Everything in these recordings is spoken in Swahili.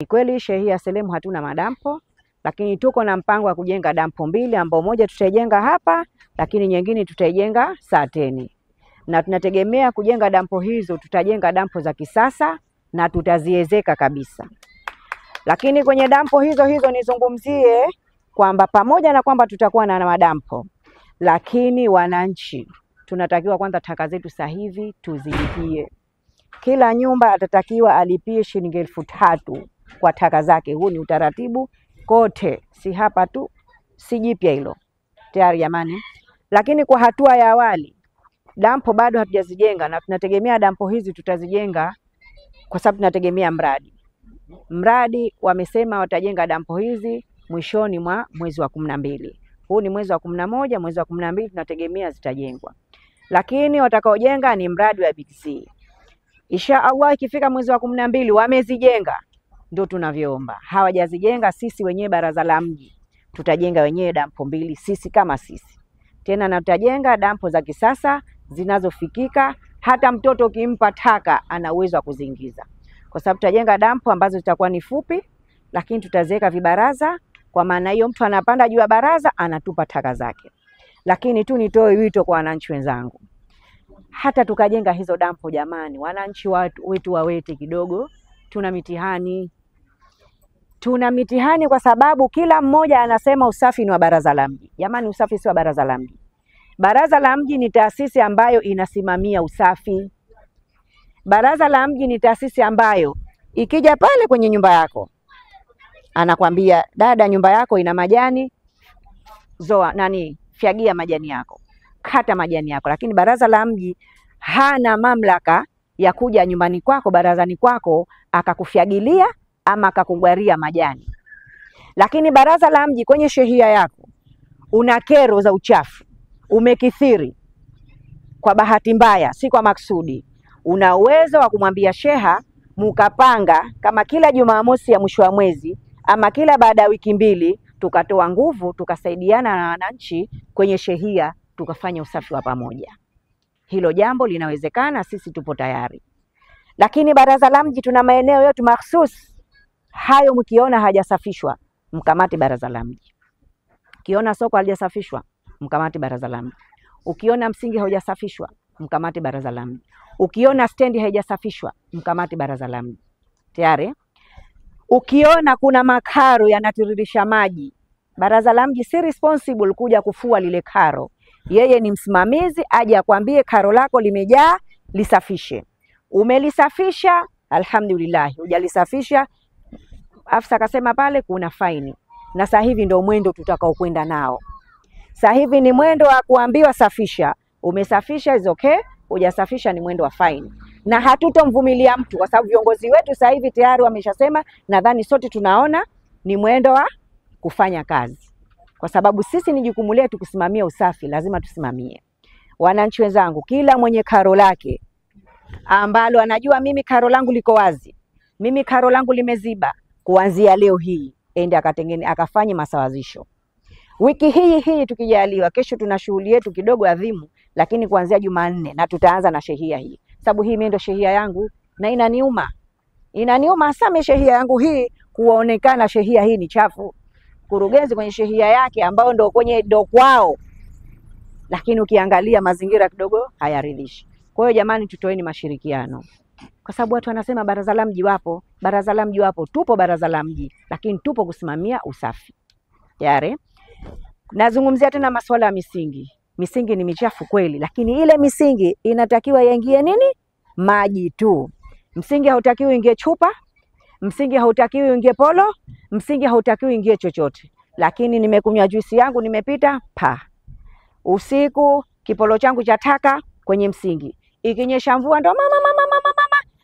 Ni kweli shehia Selemu hatuna madampo, lakini tuko na mpango wa kujenga dampo mbili, ambao moja tutaijenga hapa, lakini nyingine tutaijenga Sateni. Na tunategemea kujenga dampo hizo, tutajenga dampo za kisasa na tutaziezeka kabisa. Lakini kwenye dampo hizo nizungumzie kwamba pamoja na kwamba tutakuwa na madampo, lakini wananchi tunatakiwa kwanza taka zetu sasa hivi tuzilipie. Kila nyumba atatakiwa alipie shilingi 3,000 kwa taka zake. Huu ni utaratibu kote, si hapa tu, si jipya hilo tayari jamani. Lakini kwa hatua ya awali dampo bado hatujazijenga, na tunategemea dampo hizi tutazijenga kwa sababu tunategemea mradi wamesema watajenga dampo hizi mwishoni mwa mwezi wa 12. Huu ni mwezi wa 11, mwezi wa 12 tunategemea zitajengwa. Lakini watakaojenga ni mradi wa Big C. Insha Allah ikifika mwezi wa 12 wamezijenga, ndio tunavyoomba. Hawajazijenga, sisi wenyewe baraza la mji tutajenga wenyewe dampo mbili sisi kama sisi. Tena na tutajenga dampo za kisasa zinazofikika, hata mtoto ukimpa taka ana uwezo wa kuziingiza. Kwa sababu tutajenga dampo ambazo zitakuwa ni fupi, lakini tutaziweka vibaraza, kwa maana hiyo mtu anapanda juu ya baraza anatupa taka zake. Lakini tu nitoe wito kwa wananchi wenzangu, hata tukajenga hizo dampo jamani, wananchi wetu wawete kidogo. Tuna mitihani kwa sababu kila mmoja anasema usafi ni wa baraza la mji. Jamani, usafi si wa baraza la mji. Baraza la mji ni taasisi ambayo inasimamia usafi. Baraza la mji ni taasisi ambayo ikija pale kwenye nyumba yako anakwambia, dada, nyumba yako ina majani, fyagia majani yako, kata majani yako. Lakini baraza la mji hana mamlaka ya kuja nyumbani kwako, barazani kwako, akakufyagilia ama akakugwaria majani. Lakini baraza la mji kwenye shehia yako una kero za uchafu umekithiri, kwa bahati mbaya, si kwa maksudi, una uwezo wa kumwambia sheha, mukapanga kama kila Jumamosi ya mwisho wa mwezi ama kila baada ya wiki mbili, tukatoa nguvu tukasaidiana na wananchi kwenye shehia tukafanya usafi wa pamoja. Hilo jambo linawezekana, sisi tupo tayari. Lakini baraza la mji tuna maeneo yetu mahsusi, hayo mkiona hajasafishwa mkamati baraza la mji. Ukiona soko halijasafishwa mkamati baraza la mji. Ukiona msingi haujasafishwa mkamati baraza la mji. Ukiona stendi haijasafishwa mkamati baraza la mji. Tayari. Ukiona kuna makaro yanatiririsha maji, baraza la mji si responsible kuja kufua lile karo. Yeye ni msimamizi, aje akwambie karo lako limejaa, lisafishe. Umelisafisha, alhamdulillah. Hujalisafisha, afisa akasema pale kuna faini. Na sasa hivi ndio mwendo tutakao kwenda nao. Sasa hivi ni mwendo wa kuambiwa safisha. Umesafisha is okay, hujasafisha ni mwendo wa faini. Na hatutomvumilia mtu, kwa sababu viongozi wetu sasa hivi tayari wameshasema, nadhani sote tunaona ni mwendo wa kufanya kazi. Kwa sababu sisi ni jukumu letu kusimamia usafi, lazima tusimamie. Wananchi wenzangu, kila mwenye karo lake ambalo anajua mimi karo langu liko wazi, mimi karo langu limeziba, kuanzia leo hii ende akafanye masawazisho. Wiki hii tukijaliwa, kesho tuna shughuli yetu kidogo adhimu, lakini kuanzia Jumanne na tutaanza na shehia hii. Sababu hii ndio shehia yangu na inaniuma hasa shehia yangu hii kuonekana shehia hii ni chafu. Kurugenzi kwenye shehia yake ambao ndo kwao, lakini ukiangalia mazingira kidogo hayaridhishi. Kwa hiyo jamani, tutoeni mashirikiano. Kwa sababu watu wanasema baraza la mji wapo, tupo baraza la mji, lakini tupo kusimamia usafi. Yare. Nazungumzia tena masuala ya misingi. Misingi ni michafu kweli, lakini ile misingi inatakiwa yaingie nini? Maji tu. Msingi hautakiwi uingie chupa, msingi hautakiwi uingie polo, msingi hautakiwi uingie chochote. Lakini nimekunywa juisi yangu, nimepita usiku, kipolo changu cha taka kwenye msingi. Ikinyesha mvua ndo mama.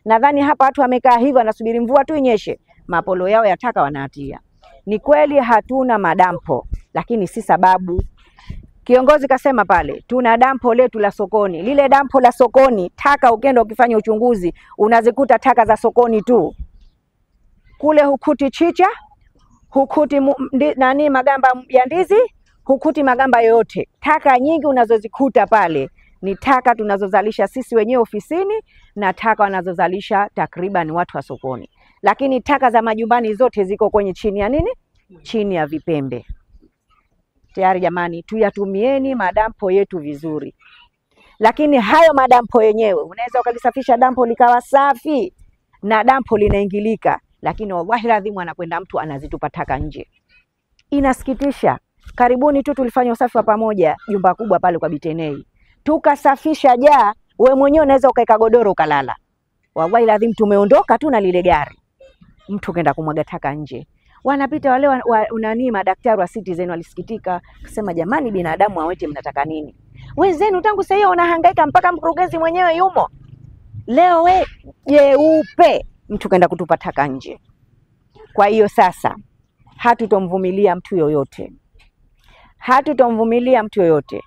Nadhani hapa watu wamekaa hivyo wanasubiri mvua tu inyeshe, mapolo yao ya taka wanatia. Ni kweli hatuna madampo, lakini si sababu. Kiongozi kasema pale, tuna dampo letu la sokoni. Lile dampo la sokoni, taka ukenda ukifanya uchunguzi, unazikuta taka za sokoni tu. Kule hukuti chicha, hukuti magamba ya ndizi, hukuti magamba yoyote. Taka nyingi unazozikuta pale ni taka tunazozalisha sisi wenyewe ofisini na taka wanazozalisha takriban watu wa sokoni. lakini taka za majumbani zote ziko kwenye chini ya nini? Chini ya vipembe. Tayari jamani, tuyatumieni madampo yetu vizuri. Lakini hayo madampo yenyewe unaweza ukalisafisha dampo likawa safi na dampo linaingilika, lakini wallahi lazima anakwenda mtu anazitupa taka nje. Inasikitisha. Karibuni tu tulifanya usafi wa pamoja jumba kubwa pale kwa Bitenei. Tukasafisha jaa, wewe mwenyewe unaweza ukaeka godoro ukalala. Wallahi lazima tumeondoka tu na lile gari. Mtu kaenda kumwaga taka nje. Wanapita wale unani madaktari wa Citizen walisikitika, kusema jamani, binadamu awete mnataka nini? Wenzenu tangu sasa hiyo unahangaika mpaka mkurugenzi mwenyewe yumo. Leo we jeupe mtu kaenda kutupa taka nje. Kwa hiyo sasa hatutomvumilia mtu yoyote. Hatutomvumilia mtu yoyote.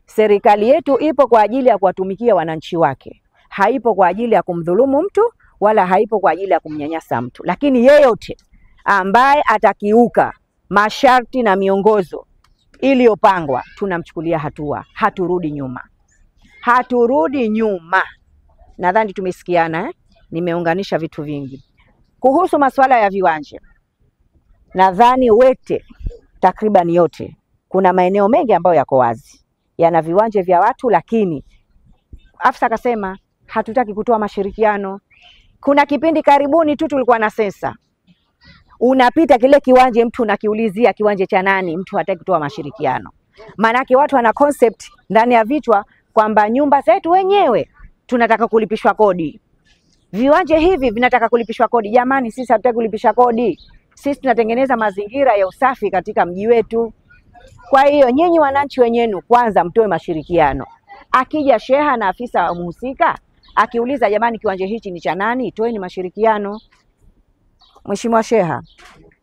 Serikali yetu ipo kwa ajili ya kuwatumikia wananchi wake. Haipo kwa ajili ya kumdhulumu mtu wala haipo kwa ajili ya kumnyanyasa mtu. Lakini yeyote ambaye atakiuka masharti na miongozo iliyopangwa tunamchukulia hatua. Haturudi nyuma. Haturudi nyuma. Nadhani tumesikiana Nimeunganisha vitu vingi. Kuhusu masuala ya viwanja. Nadhani wete takriban yote. Kuna maeneo mengi ambayo yako wazi. Yana viwanja vya watu, lakini afisa akasema hatutaki kutoa mashirikiano. Kuna kipindi karibuni tu tulikuwa na sensa. Unapita kile kiwanja mtu unakiulizia kiwanja cha nani, mtu hataki kutoa mashirikiano. Manake watu wana concept ndani ya vichwa kwamba nyumba zetu wenyewe tunataka kulipishwa kodi. Viwanja hivi vinataka kulipishwa kodi. Jamani, sisi hatutaki kulipisha kodi. Sisi tunatengeneza mazingira ya usafi katika mji wetu. Kwa hiyo nyinyi wananchi wenyewe kwanza mtoe mashirikiano. Akija sheha na afisa mhusika akiuliza jamani, kiwanja hichi ni cha nani, toeni mashirikiano. Mheshimiwa Sheha,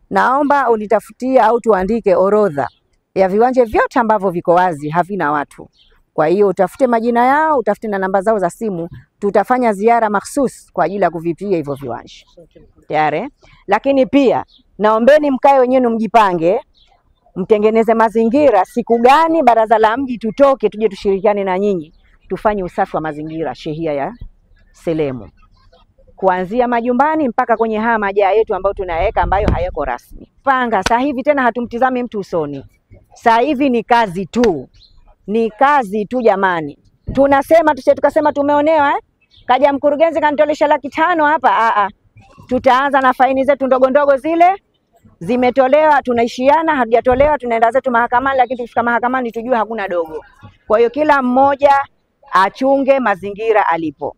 naomba unitafutie au tuandike orodha ya viwanja vyote ambavyo viko wazi havina watu. Kwa hiyo utafute majina yao, utafute na namba zao za simu, tutafanya ziara mahsus kwa ajili ya kuvipia hivyo viwanja. Tayari? Lakini pia naombeni mkae wenyewe mjipange, mtengeneze mazingira siku gani baraza la mji tutoke tuje tushirikiane na nyinyi tufanye usafi wa mazingira shehia ya Selemu. Kuanzia majumbani mpaka kwenye haya majaa yetu ambayo tunaweka ambayo hayako rasmi. Panga sasa hivi tena hatumtizami mtu usoni. Sasa hivi ni kazi tu. Ni kazi tu jamani. Tunasema tukasema tumeonewa Kaja mkurugenzi kanitolesha 500,000 hapa. Tutaanza na faini zetu ndogo ndogo zile. Zimetolewa tunaishiana, hajatolewa tunaenda zetu mahakamani, lakini tukifika mahakamani tujue hakuna dogo. Kwa hiyo kila mmoja achunge mazingira alipo.